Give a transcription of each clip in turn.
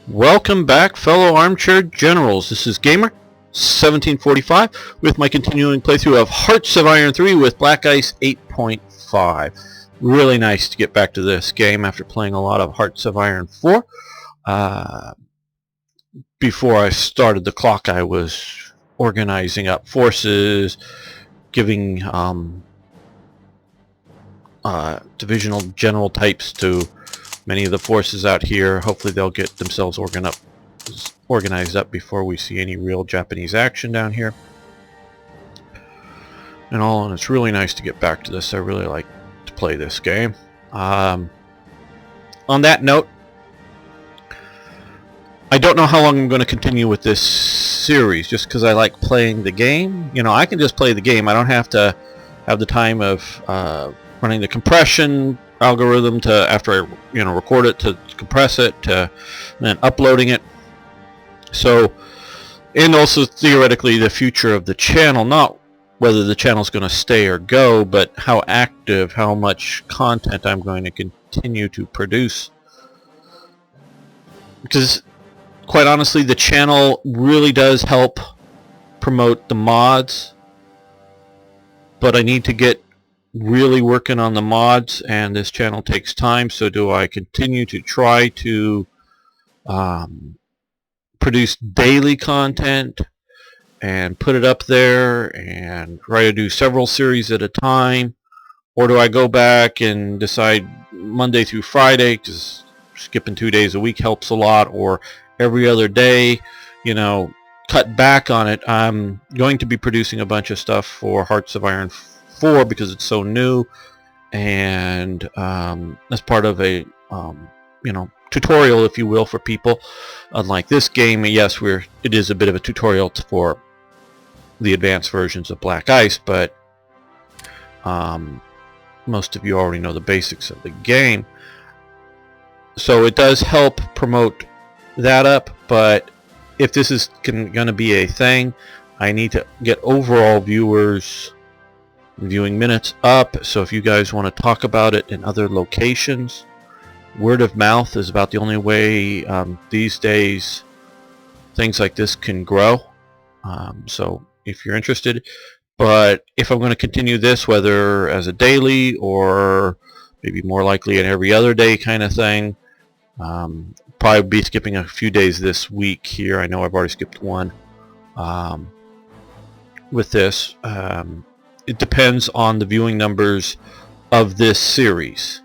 Welcome back, fellow armchair generals. This is Gamer 1745 with my continuing playthrough of Hearts of Iron 3 with Black Ice 8.5. Really nice to get back to this game after playing a lot of Hearts of Iron 4. Before I started the clock, I was organizing up forces, giving divisional general types to many of the forces out here. Hopefully they'll get themselves organized up before we see any real Japanese action down here. And it's really nice to get back to this. I really like to play this game. On that note, I don't know how long I'm going to continue with this series, just because I like playing the game. You know, I can just play the game. I don't have to have the time of running the compression algorithm to, after I record it, to compress it, to then uploading it. So, and also theoretically the future of the channel, not whether the channel is going to stay or go, but how active, how much content I'm going to continue to produce. Because quite honestly, the channel really does help promote the mods, but I need to get really working on the mods, and this channel takes time. So do I continue to try to produce daily content and put it up there and try to do several series at a time, or do I go back and decide Monday through Friday, because skipping 2 days a week helps a lot, or every other day, cut back on it? I'm going to be producing a bunch of stuff for Hearts of Iron 4 because it's so new, and as part of a tutorial, if you will, for people. Unlike this game, yes, it is a bit of a tutorial for the advanced versions of Black Ice, but most of you already know the basics of the game, so it does help promote that up. But if this is going to be a thing, I need to get overall viewing minutes up. So if you guys want to talk about it in other locations, word of mouth is about the only way these days things like this can grow. So if you're interested, but if I'm going to continue this, whether as a daily or maybe more likely an every other day kind of thing, probably be skipping a few days this week here. I know I've already skipped one with this. It depends on the viewing numbers of this series.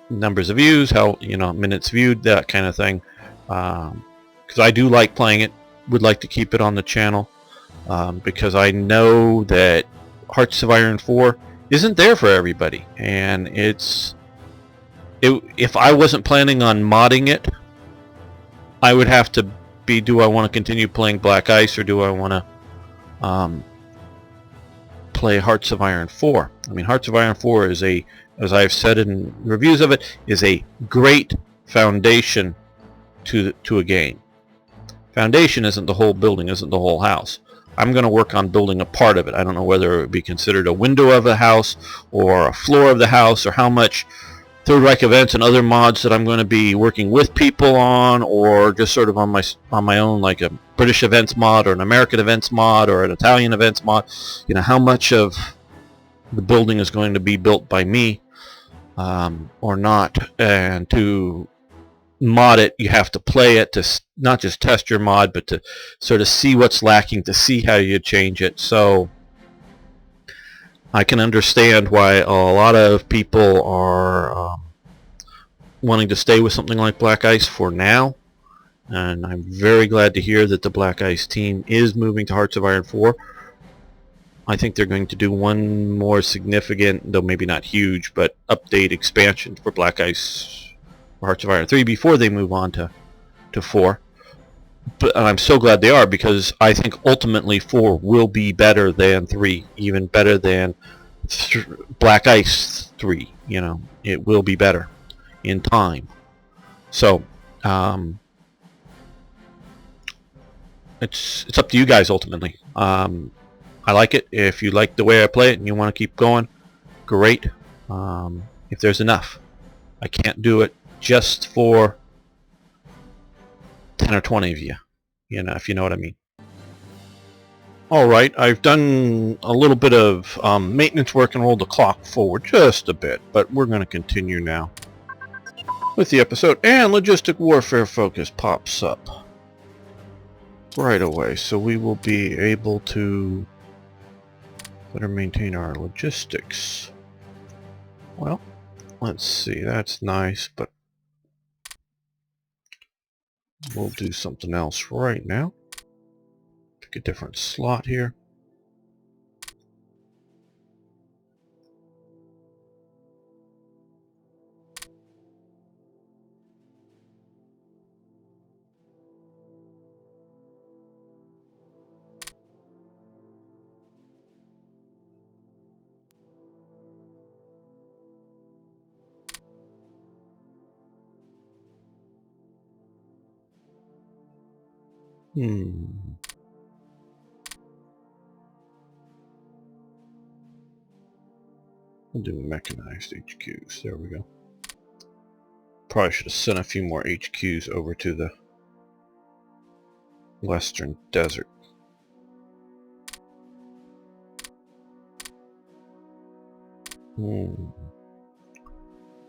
Numbers of views, how minutes viewed, that kind of thing. Because I do like playing it, would like to keep it on the channel, because I know that Hearts of Iron 4 isn't there for everybody, and if I wasn't planning on modding it, I would have to be, do I want to continue playing Black Ice, or do I want to play Hearts of Iron 4? I mean, Hearts of Iron 4 is as I've said in reviews of it, is a great foundation to a game. Foundation isn't the whole building, isn't the whole house. I'm going to work on building a part of it. I don't know whether it would be considered a window of the house, or a floor of the house, or how much Third Reich events and other mods that I'm going to be working with people on, or just sort of on my own, like a British events mod, or an American events mod, or an Italian events mod. How much of the building is going to be built by me or not. And to mod it, you have to play it, to not just test your mod, but to sort of see what's lacking, to see how you change it. So I can understand why a lot of people are wanting to stay with something like Black Ice for now, and I'm very glad to hear that the Black Ice team is moving to Hearts of Iron 4. I think they're going to do one more significant, though maybe not huge, but update expansion for Black Ice or Hearts of Iron 3 before they move on to 4. But I'm so glad they are, because I think ultimately 4 will be better than 3, even better than Black Ice 3. It will be better in time. So it's up to you guys ultimately. I like it. If you like the way I play it and you want to keep going, great. If there's enough, I can't do it just for 10 or 20 of you, if you know what I mean. Alright, I've done a little bit of maintenance work and rolled the clock forward just a bit, but we're going to continue now with the episode, and Logistic Warfare Focus pops up right away, so we will be able to better maintain our logistics. Well, let's see, that's nice, but we'll do something else right now. Pick a different slot here. We'll do mechanized HQs. There we go. Probably should have sent a few more HQs over to the Western Desert.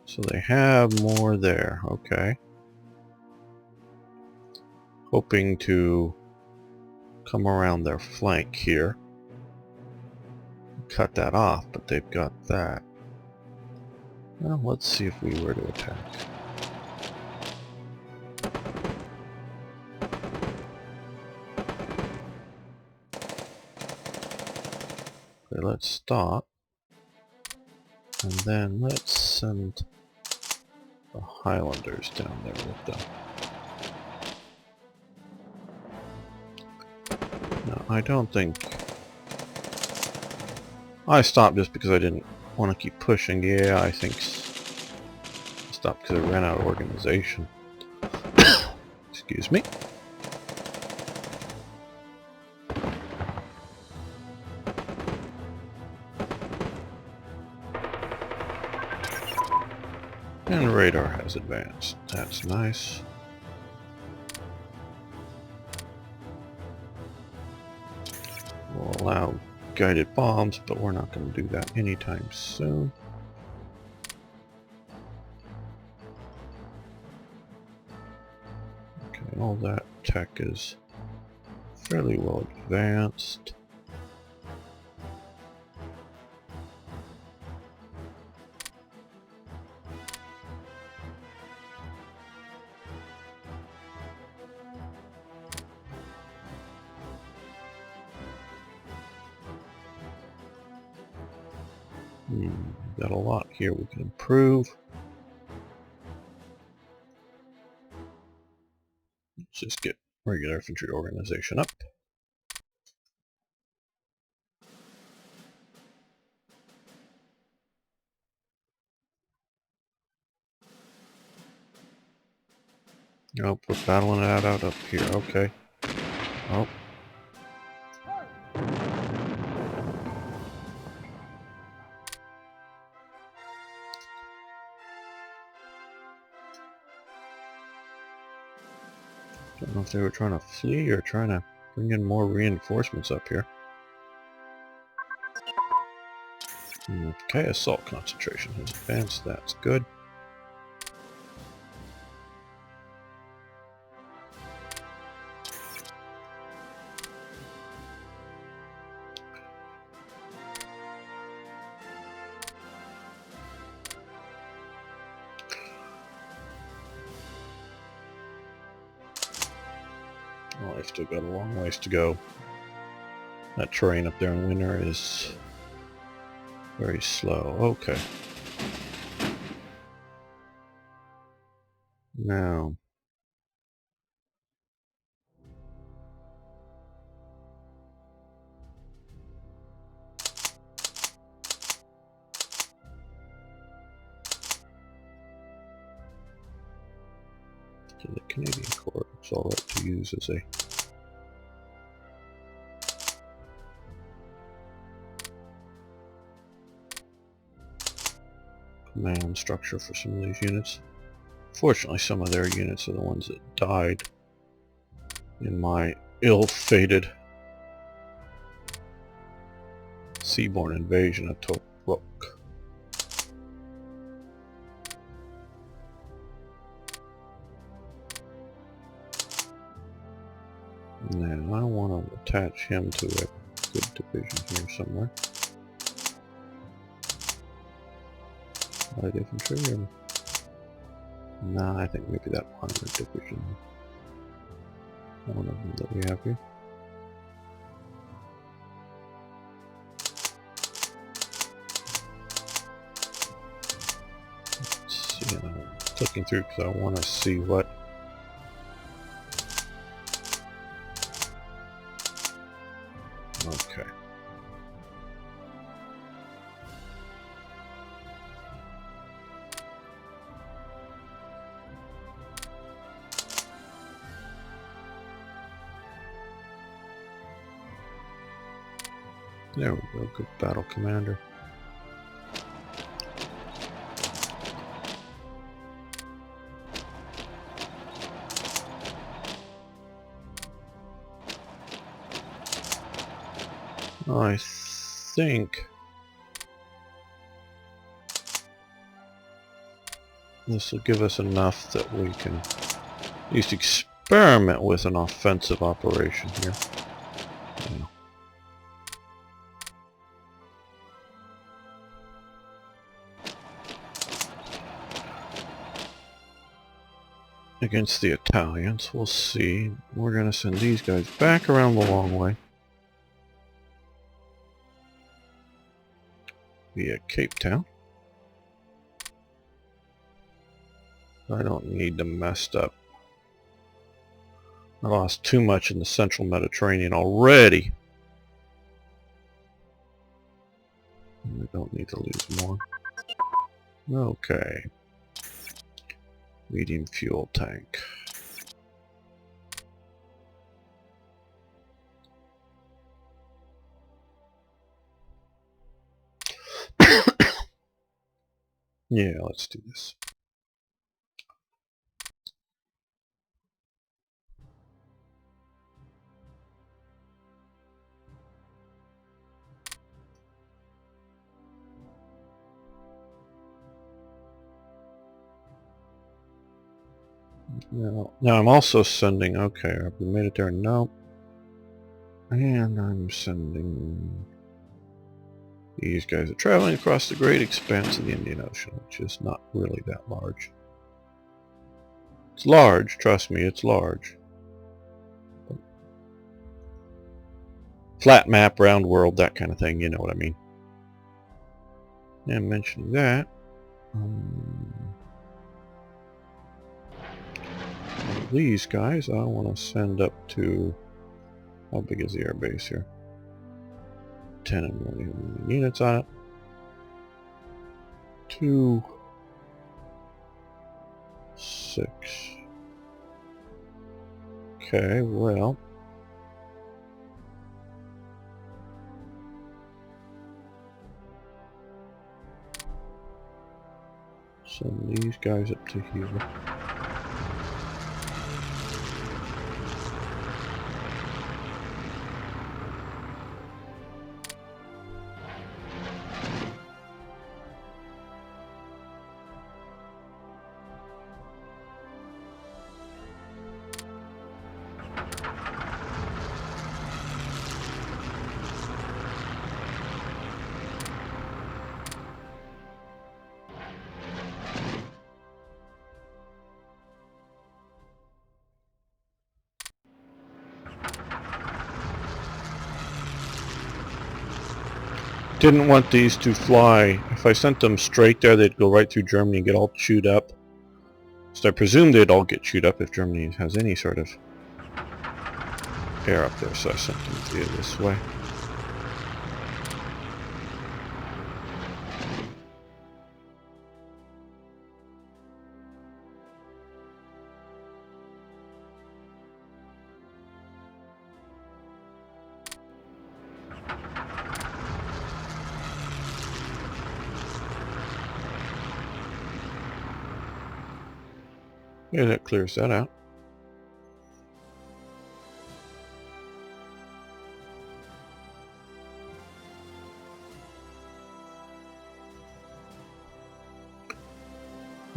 So they have more there. Okay. Hoping to come around their flank here. Cut that off, but they've got that. Well, let's see if we were to attack. Okay, let's stop. And then let's send the Highlanders down there with them. No, I don't think... I stopped just because I didn't want to keep pushing. Yeah, I think I stopped because I ran out of organization. Excuse me. And radar has advanced. That's nice. We'll allow guided bombs, but we're not going to do that anytime soon. Okay, all that tech is fairly well advanced. Got a lot here we can improve. Let's just get regular infantry organization up. Nope, we're battling it out up here. Okay. Oh. Don't know if they were trying to flee or trying to bring in more reinforcements up here. Okay, assault concentration has advanced. That's good. Well, I've still got a long ways to go. That terrain up there in winter is very slow. Okay. Now. To the Canadian Corps, it's all right to use as a command structure for some of these units. Fortunately, some of their units are the ones that died in my ill-fated seaborne invasion of Tobruk. Now I want to attach him to a good division here somewhere. Light infantry or... Nah, I think maybe that armored division. One of them that we have here. Let's see, I'm clicking through because I want to see what... Okay. There we go, good battle commander. I think this will give us enough that we can at least experiment with an offensive operation here. Yeah. Against the Italians, we'll see. We're going to send these guys back around the long way via Cape Town. I don't need them messed up. I lost too much in the central Mediterranean already. We don't need to lose more. Okay. Medium fuel tank. Yeah, let's do this. Now I'm also sending, okay, have we made it there? No. And I'm sending... These guys are traveling across the great expanse of the Indian Ocean, which is not really that large. It's large, trust me, it's large. Flat map, round world, that kind of thing, you know what I mean. And mentioning that, these guys I want to send up to, how big is the air base here? 10 and more units on it. 2, 6. Okay, well. Send these guys up to here. Didn't want these to fly. If I sent them straight there, they'd go right through Germany and get all chewed up. So I presume they'd all get chewed up if Germany has any sort of air up there, so I sent them via this way. Yeah, that clears that out.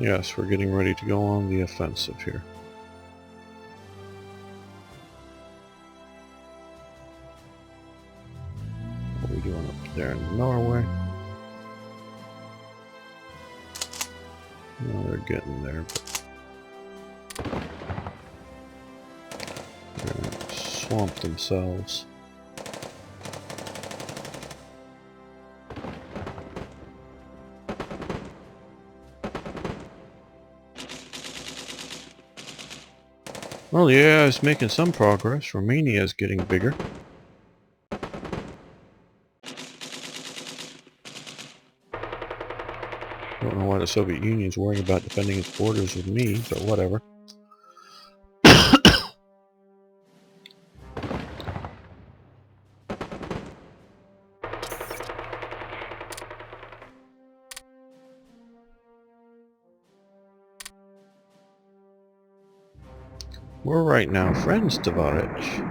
Yes, we're getting ready to go on the offensive here. What are we doing up there in Norway? No, they're getting there, but they're gonna swamp themselves. Well, yeah, it's making some progress. Romania is getting bigger. Don't know why the Soviet Union's worrying about defending its borders with me, but whatever. We're right now friends, Tovarich.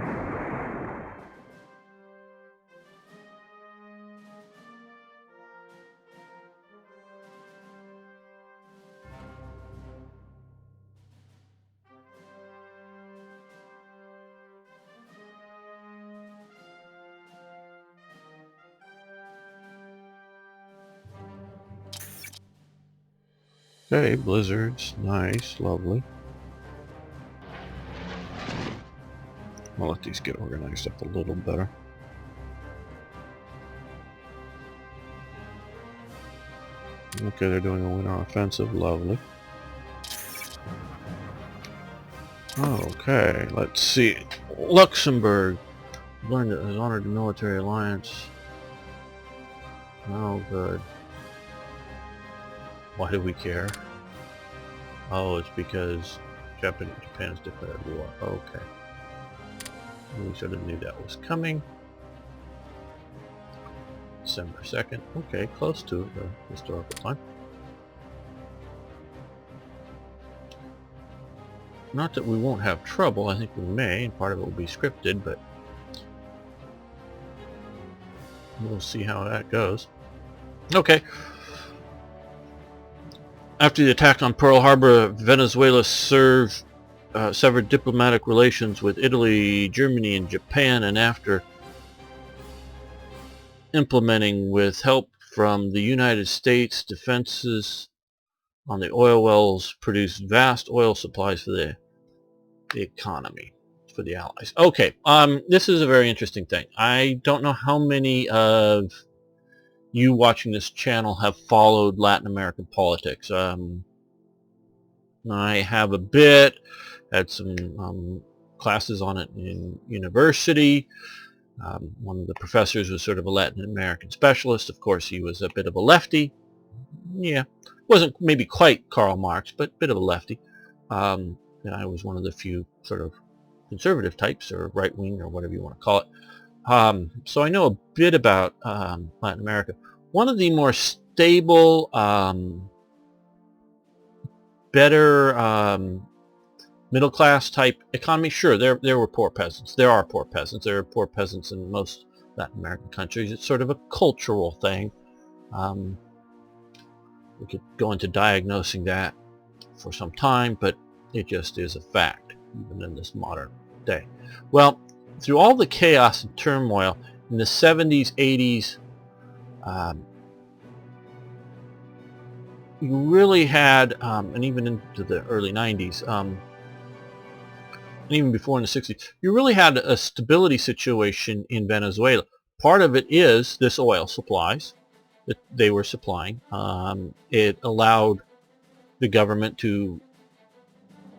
Okay, blizzards. Nice, lovely. I'll let these get organized up a little better. Okay, they're doing a winter offensive. Lovely. Okay, let's see. Luxembourg learned it has honored the military alliance. Oh, good. Why do we care? Oh, it's because Japan's declared war. Okay. We sort of knew that was coming. December 2nd. Okay, close to the historical time. Not that we won't have trouble, I think we may, and part of it will be scripted, but we'll see how that goes. Okay. After the attack on Pearl Harbor, Venezuela severed diplomatic relations with Italy, Germany, and Japan, and after implementing with help from the United States, defenses on the oil wells produced vast oil supplies for the economy, for the Allies. Okay, this is a very interesting thing. I don't know how many of you watching this channel have followed Latin American politics. I have a bit, had some classes on it in university. One of the professors was sort of a Latin American specialist. Of course, he was a bit of a lefty. Yeah, wasn't maybe quite Karl Marx, but a bit of a lefty. And I was one of the few sort of conservative types, or right-wing, or whatever you want to call it. So I know a bit about Latin America. One of the more stable, better middle-class type economy. Sure, there were poor peasants. There are poor peasants. There are poor peasants in most Latin American countries. It's sort of a cultural thing. We could go into diagnosing that for some time, but it just is a fact, even in this modern day. Well, through all the chaos and turmoil in the 70s, 80s, you really had, and even into the early 90s, and even before in the 60s, you really had a stability situation in Venezuela. Part of it is this oil supplies that they were supplying. It allowed the government to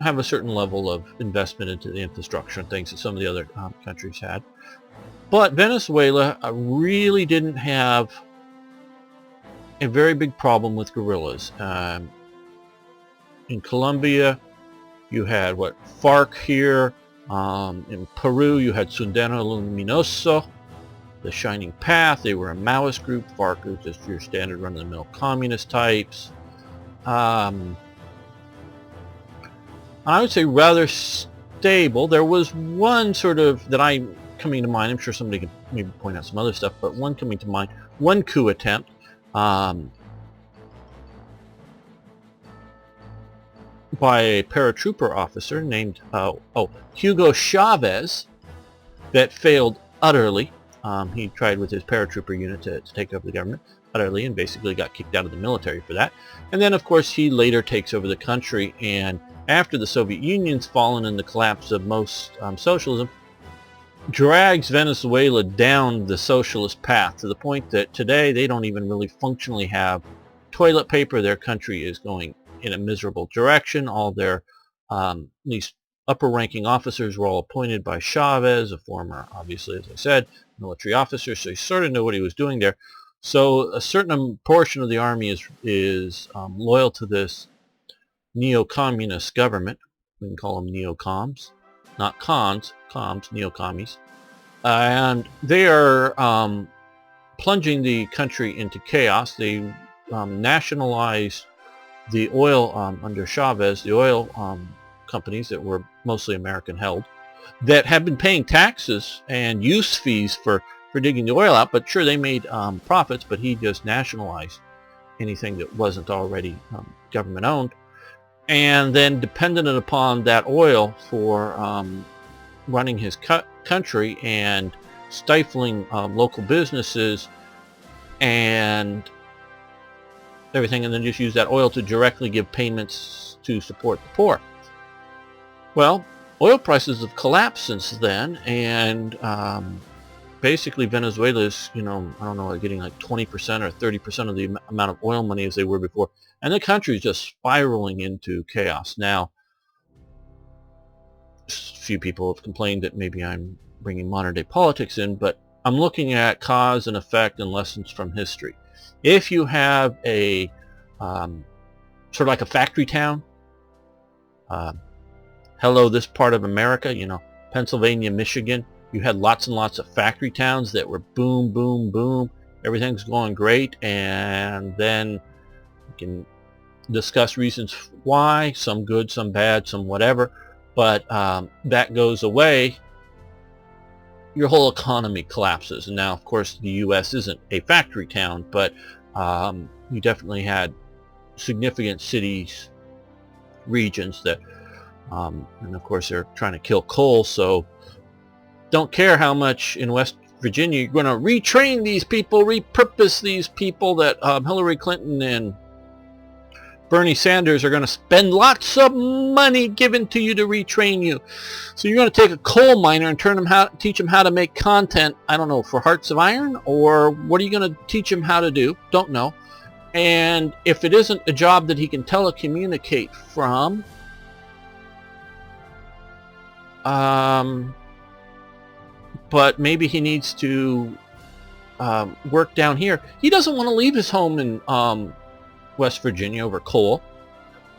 have a certain level of investment into the infrastructure and things that some of the other countries had. But Venezuela really didn't have a very big problem with guerrillas. In Colombia, you had FARC here. In Peru, you had Sendero Luminoso, the Shining Path. They were a Maoist group. FARC was just your standard run-of-the-mill communist types. I would say rather stable. There was one sort of that I'm coming to mind. I'm sure somebody could maybe point out some other stuff, but one coming to mind. One coup attempt. by a paratrooper officer named Hugo Chavez that failed utterly. He tried with his paratrooper unit to take over the government utterly and basically got kicked out of the military for that. And then, of course, he later takes over the country, and after the Soviet Union's fallen and the collapse of most socialism, drags Venezuela down the socialist path to the point that today they don't even really functionally have toilet paper. Their country is going in a miserable direction. All their at least upper-ranking officers were all appointed by Chavez, a former, obviously, as I said, military officer, so he sort of knew what he was doing there. So a certain portion of the army is loyal to this neo-communist government. We can call them neo-coms, not cons, comms, neo-commies. And they are plunging the country into chaos. They nationalized the oil under Chavez, the oil companies that were mostly American held, that had been paying taxes and use fees for digging the oil out, but sure, they made profits, but he just nationalized anything that wasn't already government owned, and then depended upon that oil for running his country and stifling local businesses and everything, and then just use that oil to directly give payments to support the poor. Well, oil prices have collapsed since then, and basically Venezuela is, I don't know, getting like 20% or 30% of the amount of oil money as they were before, and the country is just spiraling into chaos. Now, a few people have complained that maybe I'm bringing modern day politics in, but I'm looking at cause and effect and lessons from history. If you have a sort of like a factory town, hello, this part of America, Pennsylvania, Michigan, you had lots and lots of factory towns that were boom, boom, boom. Everything's going great, and then we can discuss reasons why, some good, some bad, some whatever, but that goes away, your whole economy collapses. And now, of course, the U.S. isn't a factory town, but you definitely had significant cities, regions that, and of course they're trying to kill coal, so don't care how much in West Virginia you're going to retrain these people, repurpose these people that Hillary Clinton and Bernie Sanders are going to spend lots of money given to you to retrain you. So you're going to take a coal miner and teach him how to make content, I don't know, for Hearts of Iron, or what are you going to teach him how to do? Don't know. And if it isn't a job that he can telecommunicate from, but maybe he needs to work down here. He doesn't want to leave his home in West Virginia over coal,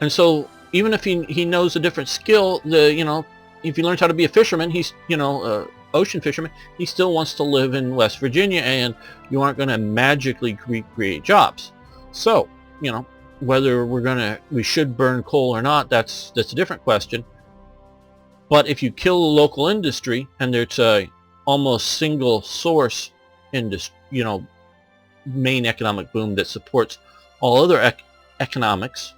and so even if he knows a different skill, if he learns how to be a fisherman, he's ocean fisherman, he still wants to live in West Virginia, and you aren't going to magically create jobs. So whether we should burn coal or not, that's a different question. But if you kill the local industry and there's a almost single source industry, main economic boom that supports all other economics,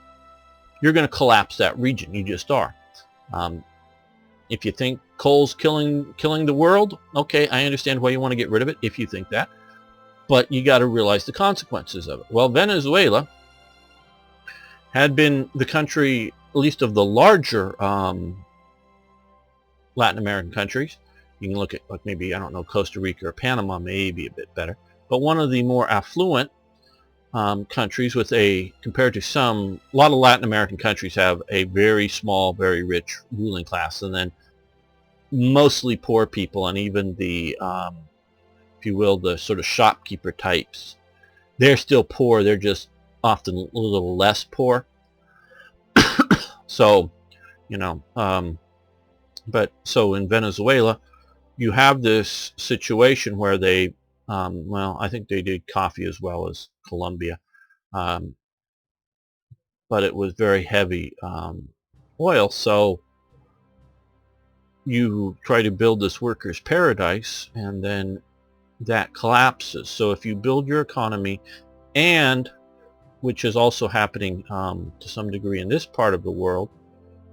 you're going to collapse that region. You just are. If you think coal's killing the world, okay, I understand why you want to get rid of it if you think that, but you got to realize the consequences of it. Well, Venezuela had been the country, at least of the larger Latin American countries. You can look at, like, maybe, I don't know, Costa Rica or Panama, maybe a bit better, but one of the more affluent countries with compared to a lot of Latin American countries have a very small, very rich ruling class, and then mostly poor people, and even the, if you will, the sort of shopkeeper types, they're still poor, they're just often a little less poor. So, but so in Venezuela, you have this situation where they, I think they did coffee as well as Colombia, but it was very heavy oil. So you try to build this workers' paradise, and then that collapses. So if you build your economy, and which is also happening to some degree in this part of the world,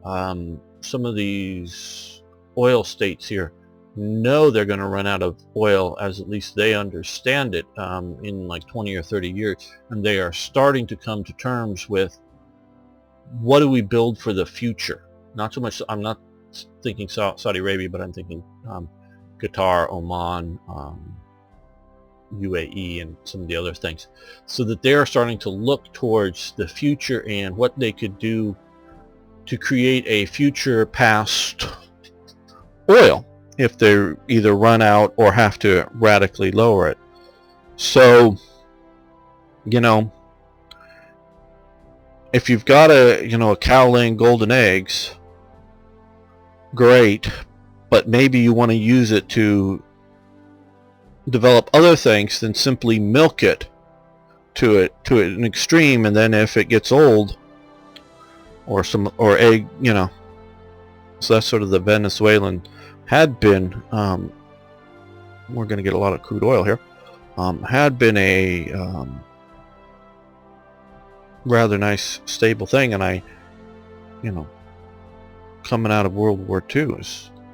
Some of these oil states here know they're going to run out of oil, as at least they understand it, in like 20 or 30 years, and they are starting to come to terms with what do we build for the future. Not so much, I'm not thinking Saudi Arabia, but I'm thinking Qatar, Oman, UAE, and some of the other things, so that they're starting to look towards the future and what they could do to create a future past oil if they either run out or have to radically lower it. So, you know, if you've got a cow laying golden eggs, great, but maybe you want to use it to develop other things than simply milk it to an extreme, and then if it gets old or egg, so that's sort of the Venezuelan had been, we're going to get a lot of crude oil here, had been a rather nice stable thing, and coming out of World War II,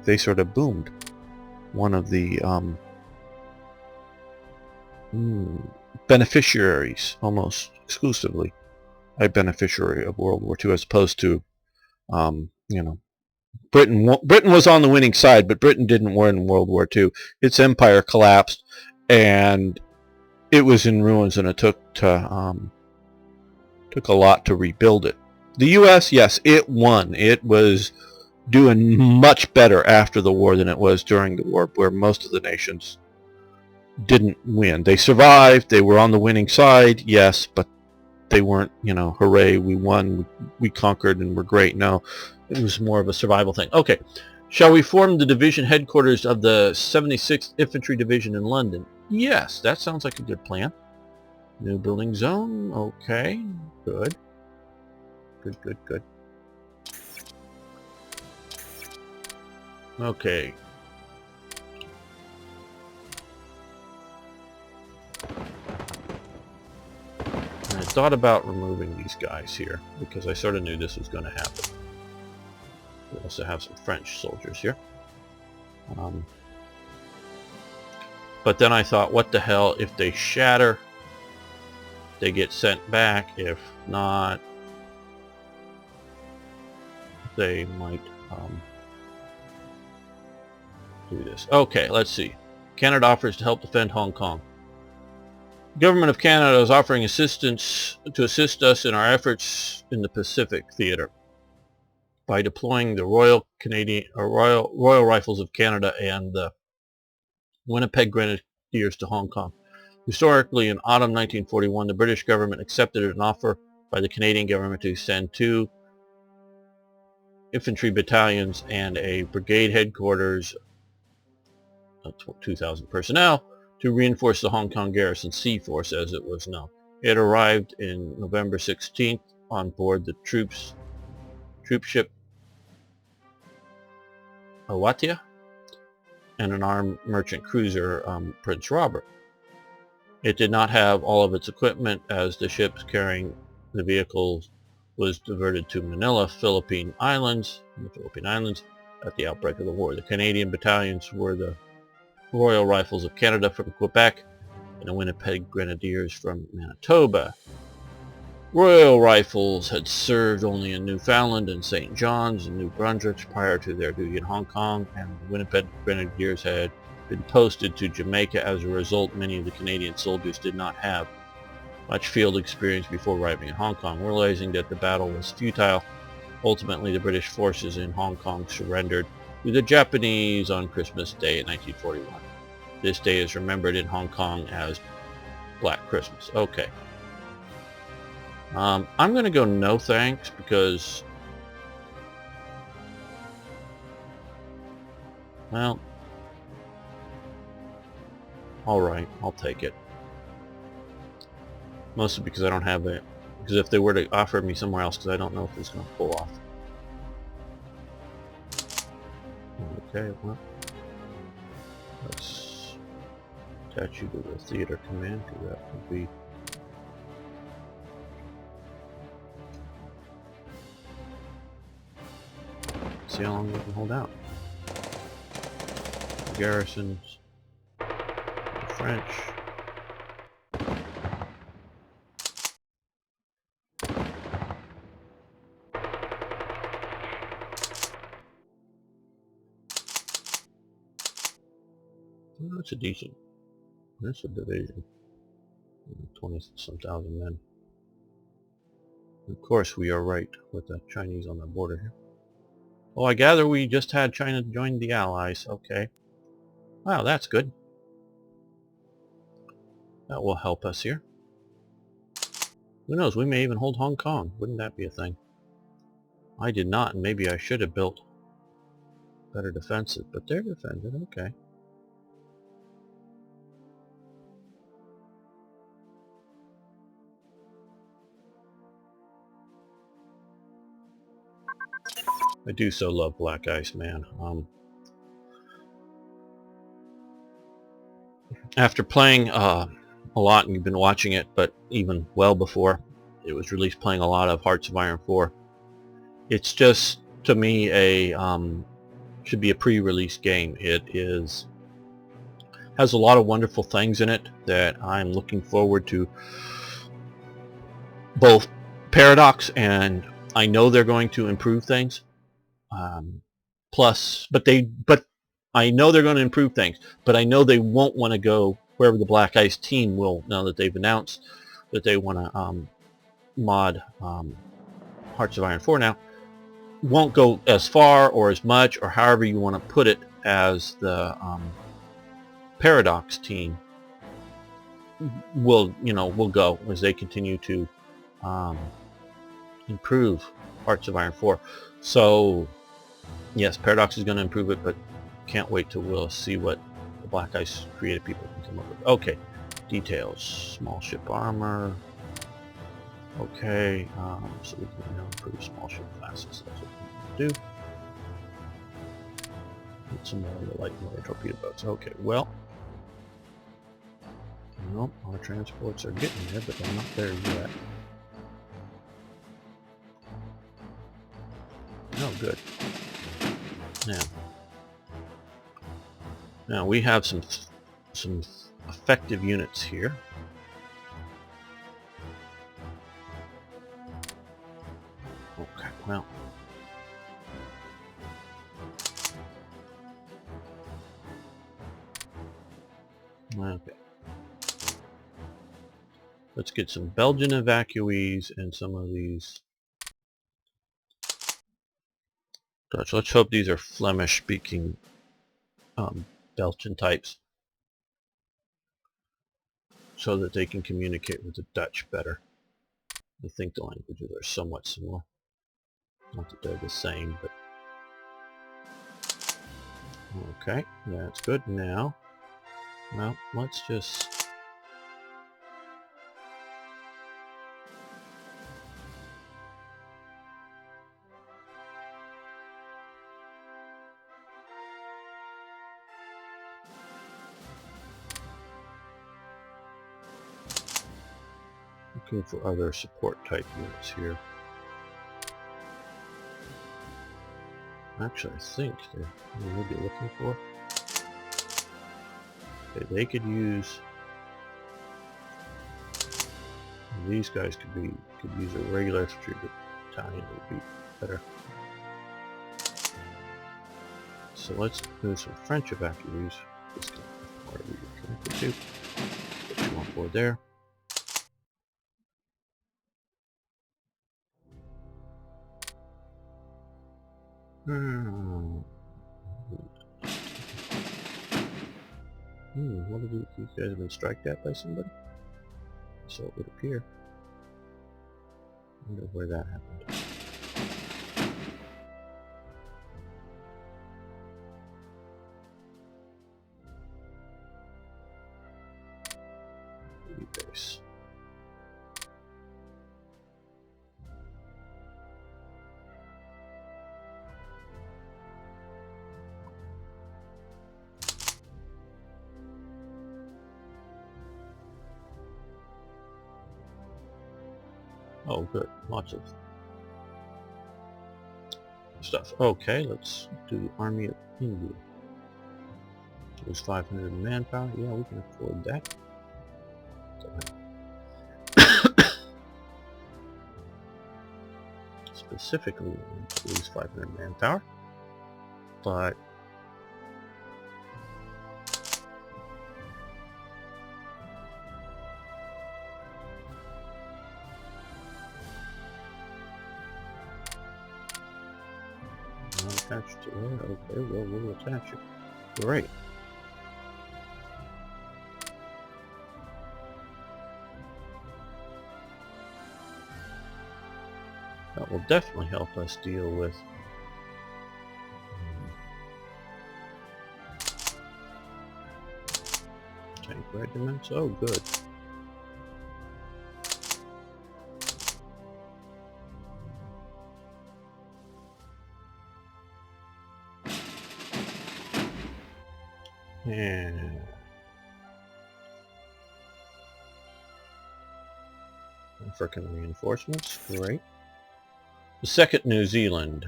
they sort of boomed. One of the beneficiaries, almost exclusively a beneficiary of World War II, as opposed to Britain was on the winning side, but Britain didn't win World War II. Its empire collapsed, and it was in ruins, and it took a lot to rebuild it. The U.S., yes, it won. It was doing much better after the war than it was during the war, where most of the nations didn't win. They survived. They were on the winning side, yes, but they weren't, hooray, we won, we conquered, and we're great. No, it was more of a survival thing. Okay, shall we form the division headquarters of the 76th Infantry Division in London? Yes, that sounds like a good plan. New building zone, okay, good. Good. Okay. I thought about removing these guys here, because I sort of knew this was going to happen. We also have some French soldiers here. But then I thought, what the hell, if they shatter, they get sent back. If not, they might do this. Okay, let's see. Canada offers to help defend Hong Kong. The Government of Canada is offering assistance to assist us in our efforts in the Pacific Theater by deploying the Royal Rifles of Canada and the Winnipeg Grenadiers to Hong Kong. Historically, in autumn 1941, the British government accepted an offer by the Canadian government to send 2 infantry battalions and a brigade headquarters of 2,000 personnel to reinforce the Hong Kong Garrison Sea Force, as it was known. It arrived in November 16th on board the troop ship Awatia and an armed merchant cruiser, Prince Robert. It did not have all of its equipment, as the ships carrying the vehicles was diverted to Manila, Philippine Islands, at the outbreak of the war. The Canadian battalions were the Royal Rifles of Canada from Quebec and the Winnipeg Grenadiers from Manitoba. Royal Rifles had served only in Newfoundland and St. John's and New Brunswick prior to their duty in Hong Kong, and the Winnipeg Grenadiers had been posted to Jamaica. As a result, many of the Canadian soldiers did not have much field experience before arriving in Hong Kong. Realizing that the battle was futile, ultimately the British forces in Hong Kong surrendered to the Japanese on Christmas Day in 1941. This day is remembered in Hong Kong as Black Christmas. Okay. I'm going to go no thanks, because, well, alright, I'll take it. Mostly because I don't have it. Because if they were to offer me somewhere else, because I don't know if it's going to pull off. Okay, well, let's attach you to the theater command, because that would be... See how long we can hold out. Garrisons. French. Well, that's a decent. That's a division. 20-some thousand men. Of course, we are right with the Chinese on the border here. Oh, I gather we just had China join the Allies. Okay. Wow, that's good. That will help us here. Who knows, we may even hold Hong Kong. Wouldn't that be a thing? I did not, and maybe I should have built better defenses, but they're defended. Okay. I do so love Black Ice, man. After playing a lot, and you've been watching it, but even well before it was released, playing a lot of Hearts of Iron 4, it's just, to me, a should be a pre-release game. It has a lot of wonderful things in it that I'm looking forward to, both Paradox, and I know they're going to improve things. But I know they're going to improve things, but I know they won't want to go wherever the Black Ice team will, now that they've announced that they want to mod Hearts of Iron 4 now, won't go as far or as much, or however you want to put it, as the Paradox team will go as they continue to improve Hearts of Iron 4. So yes, Paradox is going to improve it, but can't wait till we'll see what the Black Ice creative people can come up with. Okay, details, small ship armor. Okay, so we can now improve small ship classes. That's what we can do. Get some more of the light motor torpedo boats. Okay, well, our transports are getting there, but they're not there yet. Oh, good. Now we have some effective units here. Okay, well. Okay. Let's get some Belgian evacuees and some of these Dutch. Let's hope these are Flemish-speaking Belgian types, so that they can communicate with the Dutch better. I think the languages are somewhat similar. Not that they're the same, but... Okay, that's good. Now, well, let's just... looking for other support type units here. Actually, I think they may be looking for... Okay, they could use... These guys could use a regular infantry battalion. Would be better. So let's do some French evacuees. This guy, where we are connected to. Put you on board there. What did these guys have been striked at by somebody? So it would appear. I wonder where that happened. Base. Oh, good. Lots of... stuff. Okay, let's do the Army of India. It was 500 manpower. Yeah, we can afford that. Specifically, we use 500 manpower, but not attached to it. Okay, well, we'll attach it. Great. That will definitely help us deal with tank regiments. Oh, good. And African reinforcements. Great. The 2nd New Zealand.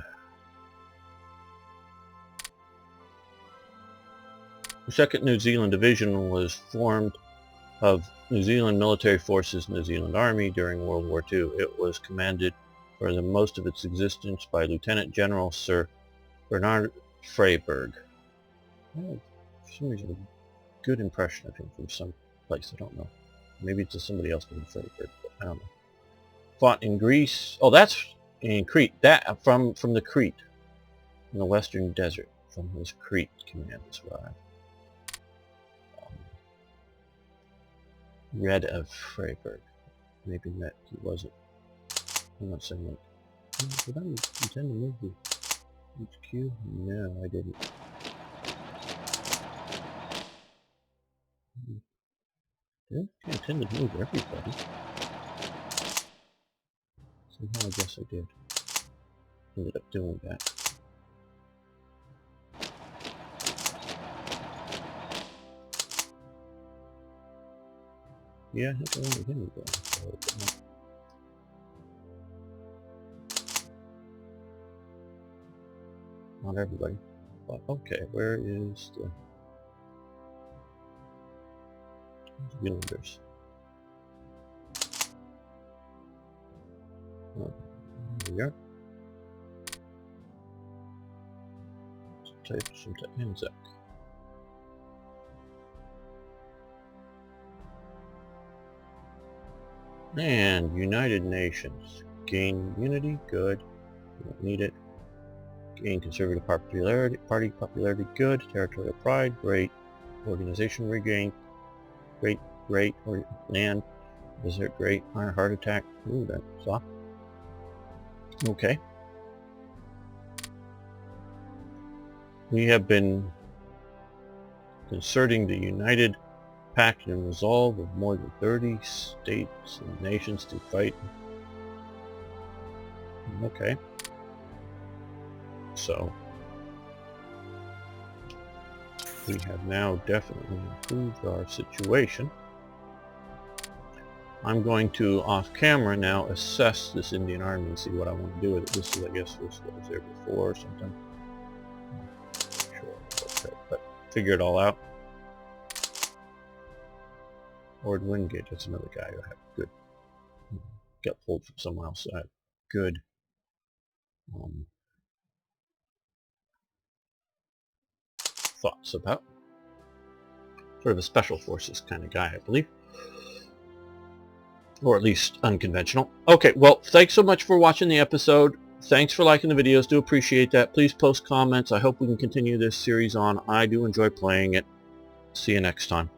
The 2nd New Zealand Division was formed of New Zealand Military Forces New Zealand Army during World War II. It was commanded for the most of its existence by Lieutenant General Sir Bernard Freyberg. I have, for some reason, a good impression of him from some place. I don't know. Maybe it's somebody else named Freyberg, but I don't know. Fought in Greece. Oh, that's in Crete. That from the Crete, in the Western Desert. From his Crete command is what I read of Freyberg. Maybe that he wasn't. I'm not saying that. Did I intend to move the HQ? No, I didn't. Did I intend to move everybody? Somehow I guess I did. Ended up doing that. Yeah, I think I wanted him to go. Not everybody. But okay, where is the Zealanders? Oh, here we are. Some Anzac. And United Nations. Gain unity, good. We don't need it. Gain conservative popularity, party popularity, good. Territorial pride, great. Organization regained, great. Or land, desert, great. Iron heart attack, ooh, that's off. Okay. We have been concerting the United Pact and resolve of more than 30 states and nations to fight. Okay. So we have now definitely improved our situation. I'm going to, off camera now, assess this Indian Army and see what I want to do with it. This is, I guess, what was there before or something. Sure, okay, but figure it all out. Lord Wingate, that's another guy who had good, got pulled from someone else. Good thoughts about. Sort of a special forces kind of guy, I believe. Or at least unconventional. Okay, well, thanks so much for watching the episode. Thanks for liking the videos. Do appreciate that. Please post comments. I hope we can continue this series on. I do enjoy playing it. See you next time.